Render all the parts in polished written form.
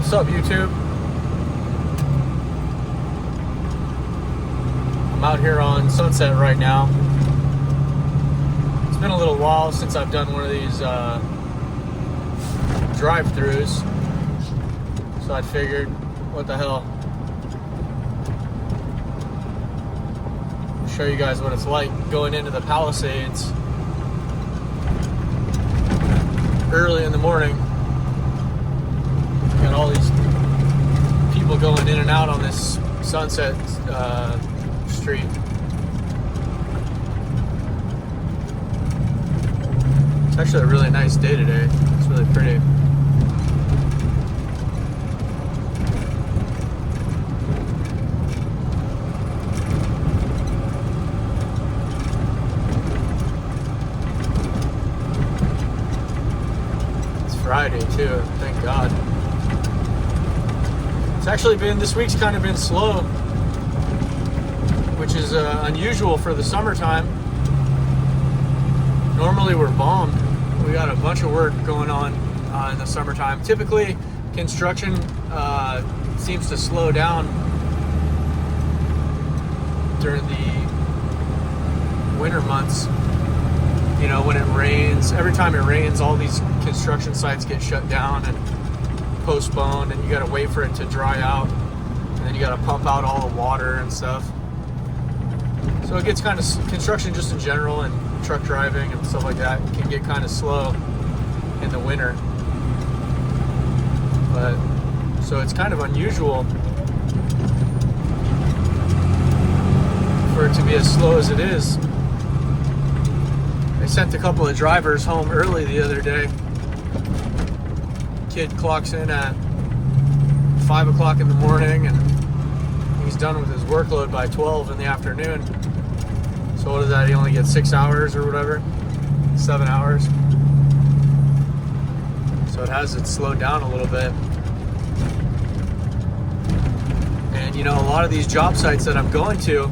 What's up, YouTube? I'm out here on Sunset right now. It's been a little while since I've done one of these drive-thrus, so I figured, what the hell, I'll show you guys what it's like going into the Palisades early in the morning. Got all these people going in and out on this Sunset street. It's actually a really nice day today. It's really pretty. It's Friday too, thank God. It's actually been, this week's kind of been slow, which is unusual for the summertime. Normally we're bombed. We got a bunch of work going on in the summertime. Typically, construction seems to slow down during the winter months. You know, when it rains, every time it rains, all these construction sites get shut down and postponed, and you got to wait for it to dry out, and then you got to pump out all the water and stuff. So it gets kind of, construction just in general and truck driving and stuff like that can get kind of slow in the winter. But so it's kind of unusual for it to be as slow as it is. I sent a couple of drivers home early the other day. Kid clocks in at 5 o'clock in the morning and he's done with his workload by 12 in the afternoon. So what is that? He only gets 6 hours or whatever, 7 hours. So it slowed down a little bit. And you know, a lot of these job sites that I'm going to,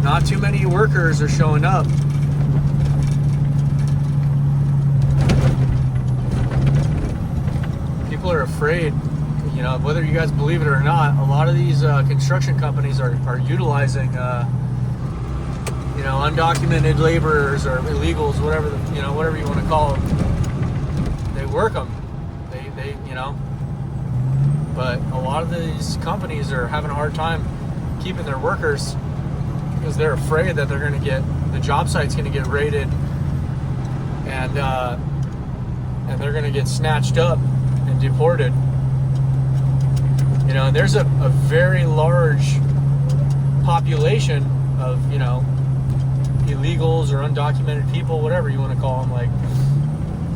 not too many workers are showing up. People are afraid. You know, whether you guys believe it or not, a lot of these construction companies are utilizing, you know, undocumented laborers or illegals, whatever whatever you want to call them. They work them. They you know. But a lot of these companies are having a hard time keeping their workers because they're afraid that they're going to get, the job site's going to get raided, and they're going to get snatched up and deported. You know, and there's a very large population of, you know, illegals or undocumented people, whatever you want to call them. Like,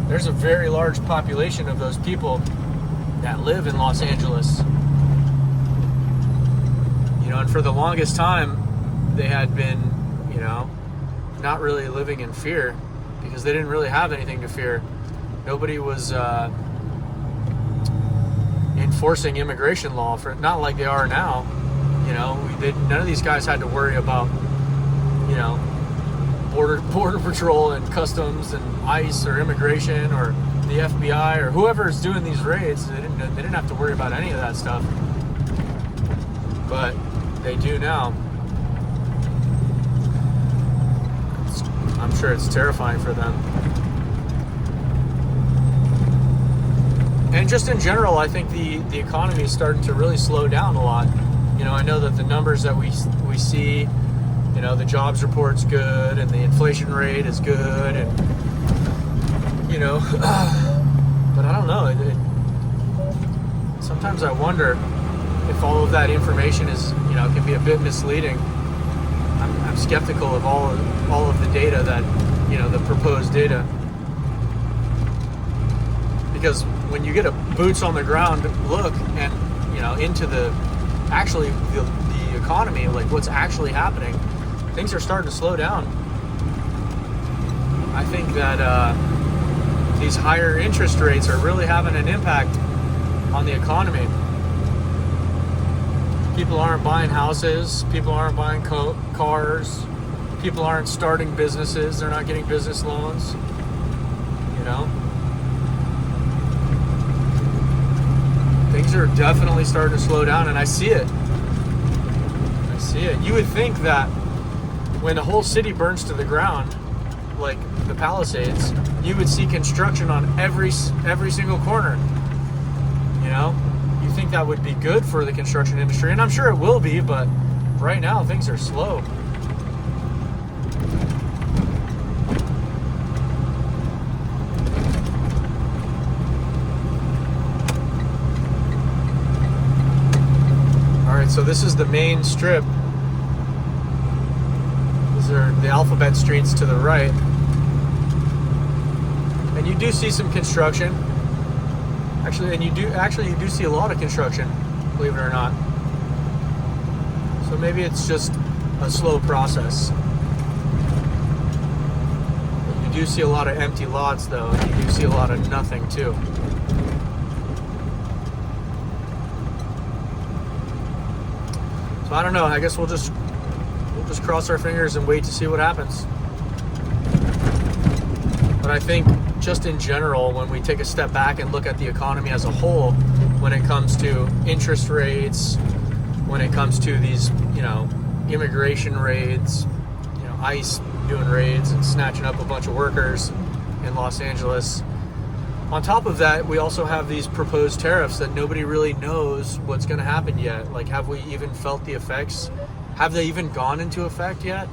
there's a very large population of those people that live in Los Angeles. You know, and for the longest time, they had been, you know, not really living in fear because they didn't really have anything to fear. Nobody was enforcing immigration law, for not like they are now. You know, none of these guys had to worry about, you know, border patrol and customs and ICE or immigration or the FBI or whoever's doing these raids. They didn't have to worry about any of that stuff, but they do now. I'm sure it's terrifying for them. And just in general, I think the economy is starting to really slow down a lot. You know, I know that the numbers that we see, you know, the jobs report's good and the inflation rate is good, and, you know, but I don't know. Sometimes I wonder if all of that information is, you know, can be a bit misleading. I'm skeptical of all of the data that, you know, the proposed data. Because when you get a boots on the ground look and, you know, into the economy, like what's actually happening, things are starting to slow down. I think that these higher interest rates are really having an impact on the economy. People aren't buying houses, people aren't buying cars, people aren't starting businesses, they're not getting business loans, you know? are definitely starting to slow down, and I see it. I see it. You would think that when a whole city burns to the ground, like the Palisades, you would see construction on every single corner. You know, you think that would be good for the construction industry, and I'm sure it will be, but right now things are slow. Alright, so this is the main strip. These are the alphabet streets to the right. And you do see some construction. Actually, you do see a lot of construction, believe it or not. So maybe it's just a slow process. You do see a lot of empty lots, though, and you do see a lot of nothing too. So I don't know. I guess we'll just cross our fingers and wait to see what happens. But I think just in general, when we take a step back and look at the economy as a whole, when it comes to interest rates, when it comes to these, immigration raids, ICE doing raids and snatching up a bunch of workers in Los Angeles. On top of that, we also have these proposed tariffs that nobody really knows what's going to happen yet. Like, have we even felt the effects? Have they even gone into effect yet?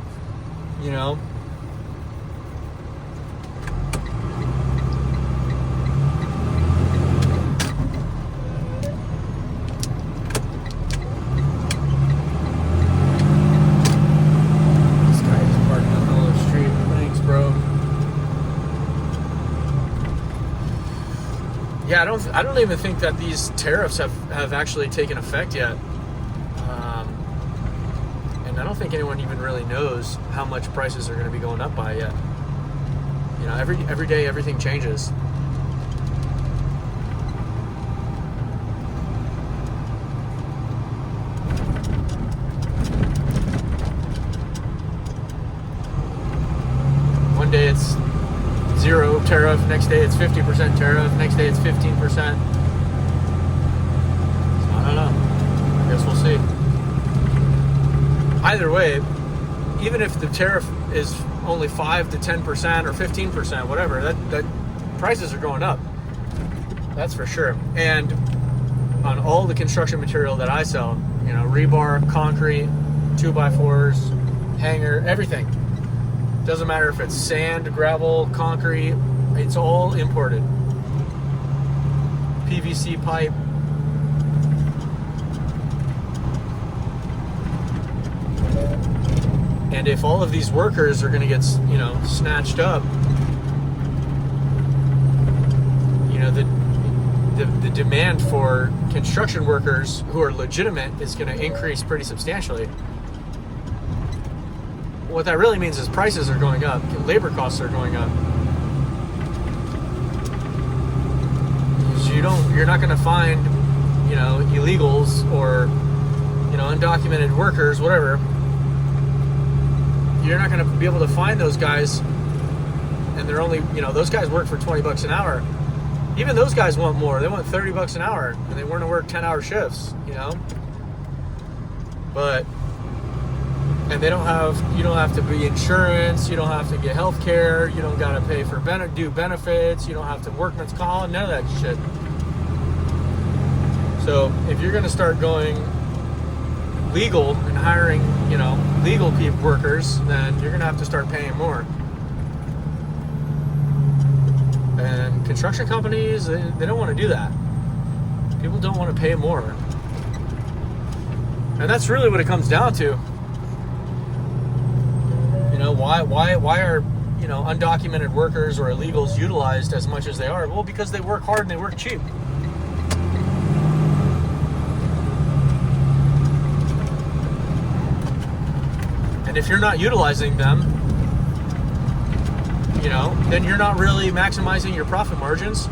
Yeah, I don't even think that these tariffs have actually taken effect yet. And I don't think anyone even really knows how much prices are going to be going up by yet. Every day everything changes. One day it's 0 tariff, next day it's 50% tariff, next day it's 15%. So I don't know. I guess we'll see. Either way, even if the tariff is only 5 to 10% or 15%, whatever, that prices are going up. That's for sure. And on all the construction material that I sell, rebar, concrete, 2x4s, hanger, everything. Doesn't matter if it's sand, gravel, concrete, it's all imported. PVC pipe. And if all of these workers are going to get, snatched up, the demand for construction workers who are legitimate is going to increase pretty substantially. What that really means is prices are going up, labor costs are going up. You're not going to find, illegals or, undocumented workers, whatever. You're not going to be able to find those guys, and they're only, those guys work for $20 an hour. Even those guys want more. They want $30 an hour, and they want to work 10-hour shifts, But and you don't have to be insurance, you don't have to get health care, you don't got to pay for benefits, you don't have to workman's comp, none of that shit. So if you're going to start going legal and hiring, legal workers, then you're going to have to start paying more. And construction companies, they don't want to do that. People don't want to pay more. And that's really what it comes down to. Why are undocumented workers or illegals utilized as much as they are? Well, because they work hard and they work cheap. And if you're not utilizing them, then you're not really maximizing your profit margins,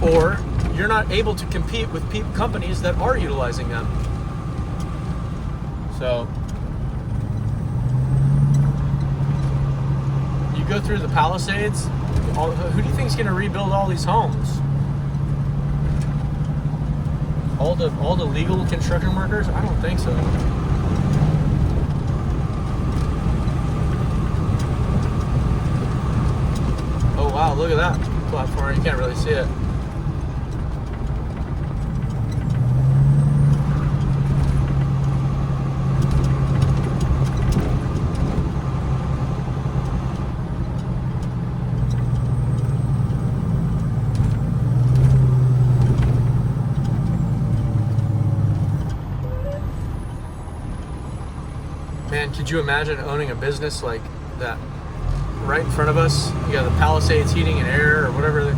or you're not able to compete with companies that are utilizing them. So you go through the Palisades, who do you think is going to rebuild all these homes? All the legal construction workers? I don't think so. Oh wow, look at that platform. You can't really see it. Man, could you imagine owning a business like that right in front of us? You got the Palisades heating and air, or whatever, the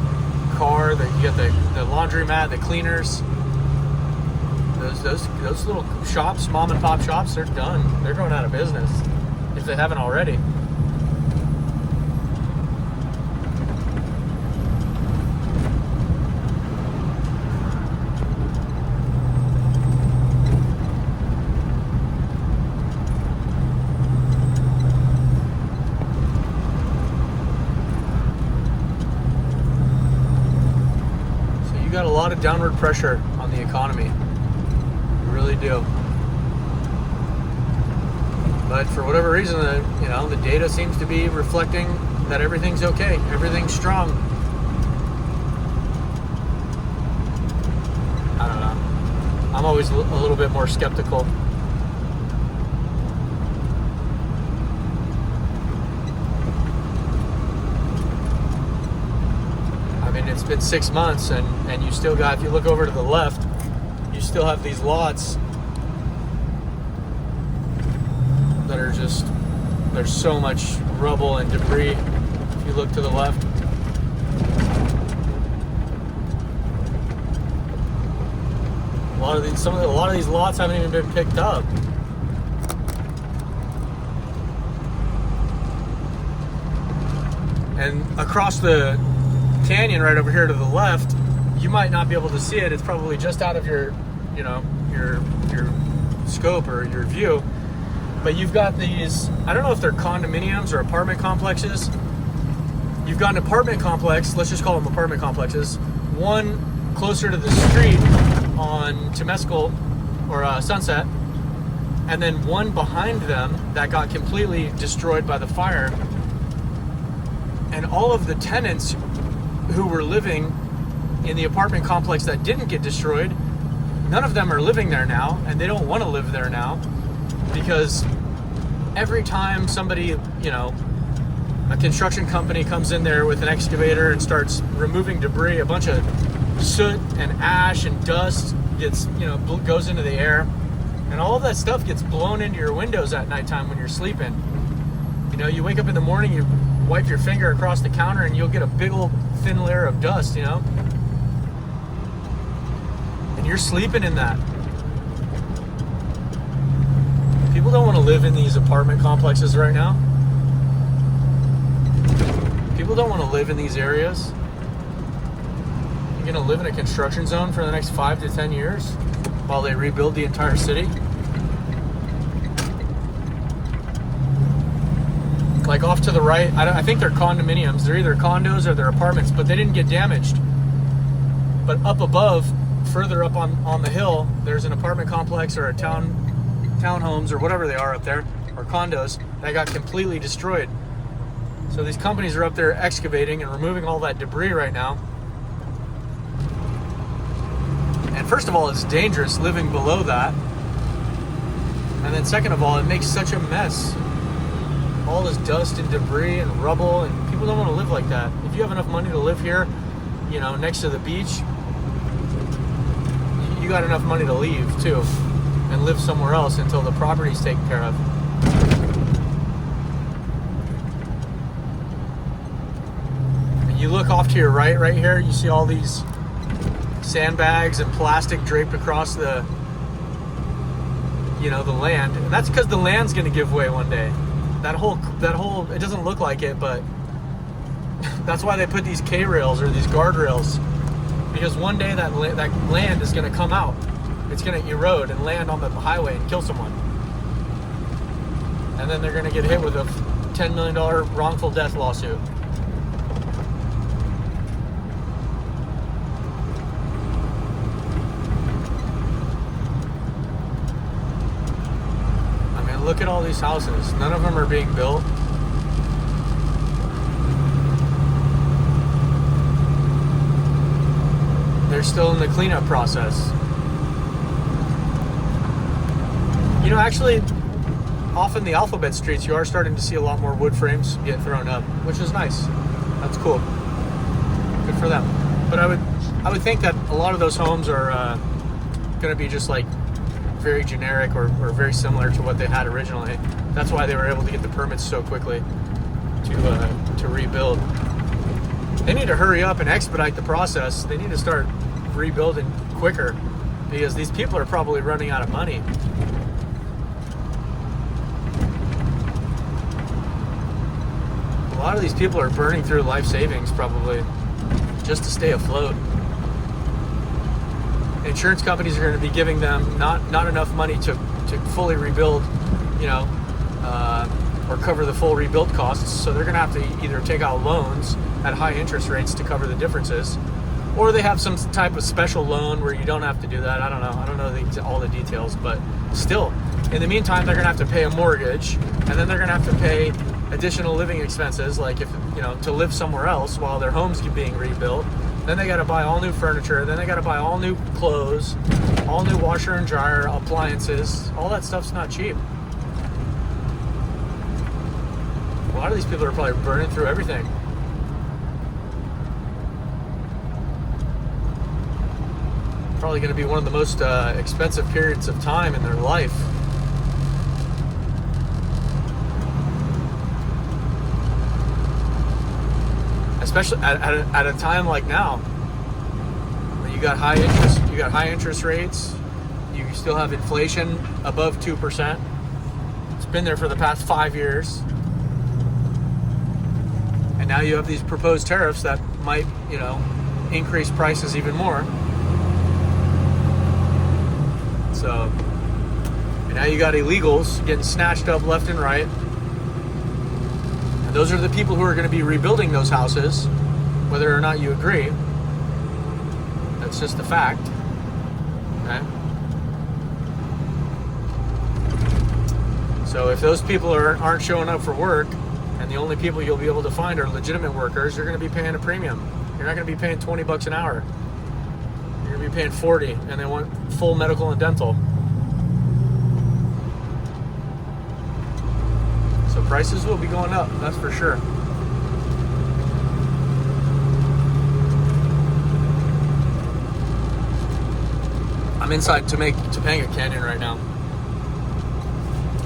car, you got the laundromat, the cleaners. Those little shops, mom and pop shops, they're done. They're going out of business if they haven't already. Got a lot of downward pressure on the economy. You really do. But for whatever reason, the data seems to be reflecting that everything's okay, everything's strong. I don't know. I'm always a little bit more skeptical. It's been 6 months and you still got, if you look over to the left, you still have these lots that are just, there's so much rubble and debris. If you look to the left, a lot of these lots haven't even been picked up. And across the canyon right over here to the left, you might not be able to see it. It's probably just out of your scope or your view. But you've got these, I don't know if they're condominiums or apartment complexes. You've got an apartment complex, let's just call them apartment complexes. One closer to the street on Temescal or Sunset, and then one behind them that got completely destroyed by the fire. And all of the tenants who were living in the apartment complex that didn't get destroyed, none of them are living there now, and they don't want to live there now, because every time somebody, a construction company comes in there with an excavator and starts removing debris, a bunch of soot and ash and dust goes into the air, and all of that stuff gets blown into your windows at nighttime when you're sleeping. You wake up in the morning, you wipe your finger across the counter, and you'll get a big old thin layer of dust, and you're sleeping in that. People don't want to live in these apartment complexes right now. People don't want to live in these areas. You're going to live in a construction zone for the next 5 to 10 years while they rebuild the entire city. Like off to the right, I think they're condominiums. They're either condos or they're apartments, but they didn't get damaged. But up above, further up on the hill, there's an apartment complex or a townhomes or whatever they are up there, or condos, that got completely destroyed. So these companies are up there excavating and removing all that debris right now. And first of all, it's dangerous living below that. And then second of all, it makes such a mess. All this dust and debris and rubble, and people don't want to live like that. If you have enough money to live here, next to the beach, you got enough money to leave too, and live somewhere else until the property's taken care of. And you look off to your right here, you see all these sandbags and plastic draped across the land, and that's because the land's going to give way one day. That whole, it doesn't look like it, but that's why they put these K-rails or these guardrails, because one day that land is going to come out. It's going to erode and land on the highway and kill someone. And then they're going to get hit with a $10 million wrongful death lawsuit. look at all these houses. None of them are being built. They're still in the cleanup process. You know, actually, off in the alphabet streets, you are starting to see a lot more wood frames get thrown up, which is nice. That's cool. Good for them. But I would think that a lot of those homes are going to be just like very generic or very similar to what they had originally. That's why they were able to get the permits so quickly to rebuild. They need to hurry up and expedite the process. They need to start rebuilding quicker because these people are probably running out of money. A lot of these people are burning through life savings probably just to stay afloat. Insurance companies are going to be giving them not enough money to fully rebuild, you know, or cover the full rebuild costs. So they're going to have to either take out loans at high interest rates to cover the differences, or they have some type of special loan where you don't have to do that. I don't know all the details, but still, in the meantime, they're going to have to pay a mortgage, and then they're going to have to pay additional living expenses, like if you know, to live somewhere else while their home's being rebuilt. Then they got to buy all new furniture. Then they got to buy all new clothes, all new washer and dryer, appliances. All that stuff's not cheap. A lot of these people are probably burning through everything. Probably going to be one of the most expensive periods of time in their life. Especially at a time like now, when you got high interest rates, you still have inflation above 2%. It's been there for the past 5 years, and now you have these proposed tariffs that might, you know, increase prices even more. So, and now you got illegals getting snatched up left and right. Those are the people who are going to be rebuilding those houses, whether or not you agree. That's just a fact. Okay? So if those people aren't showing up for work, and the only people you'll be able to find are legitimate workers, you're going to be paying a premium. You're not going to be paying $20 an hour. You're going to be paying $40, and they want full medical and dental. So prices will be going up, that's for sure. I'm inside Topanga Canyon right now.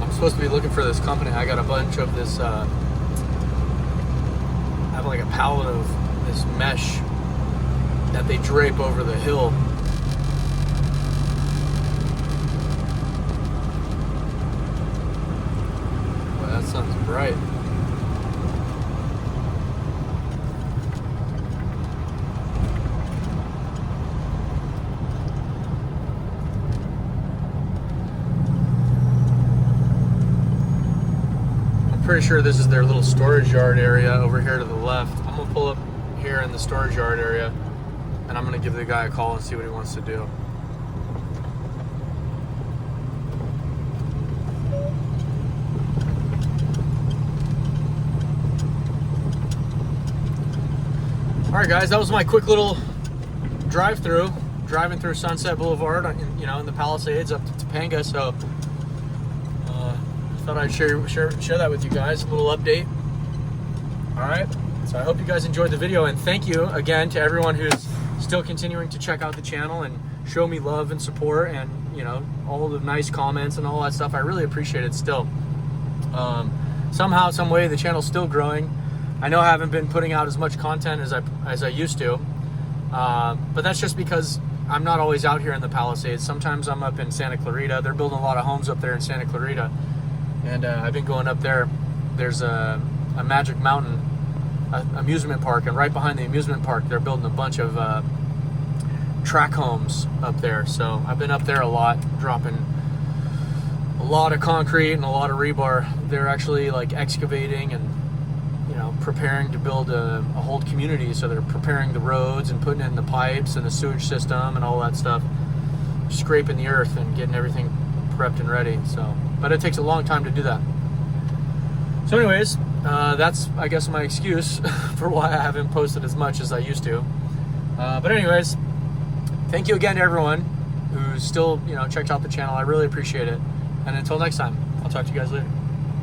I'm supposed to be looking for this company. I got a bunch of this, I have like a pallet of this mesh that they drape over the hill. That sun's bright. I'm pretty sure this is their little storage yard area over here to the left. I'm gonna pull up here in the storage yard area, and I'm gonna give the guy a call and see what he wants to do. All right, guys, that was my quick little drive-through, driving through Sunset Boulevard, you know, in the Palisades up to Topanga. So, thought I'd share that with you guys, a little update. All right, so I hope you guys enjoyed the video, and thank you again to everyone who's still continuing to check out the channel and show me love and support, and you know, all the nice comments and all that stuff. I really appreciate it still. Somehow, some way, the channel's still growing. I know I haven't been putting out as much content as I used to, but that's just because I'm not always out here in the Palisades. Sometimes I'm up in Santa Clarita. They're building a lot of homes up there in Santa Clarita, and I've been going up there. There's a Magic Mountain amusement park, and right behind the amusement park, they're building a bunch of track homes up there. So I've been up there a lot, dropping a lot of concrete and a lot of rebar. They're actually like excavating and, you know, preparing to build a whole community. So they're preparing the roads and putting in the pipes and the sewage system and all that stuff, scraping the earth and getting everything prepped and ready. So, but it takes a long time to do that. So anyways, that's, I guess, my excuse for why I haven't posted as much as I used to. But anyways, thank you again to everyone who's still, checked out the channel. I really appreciate it. And until next time, I'll talk to you guys later.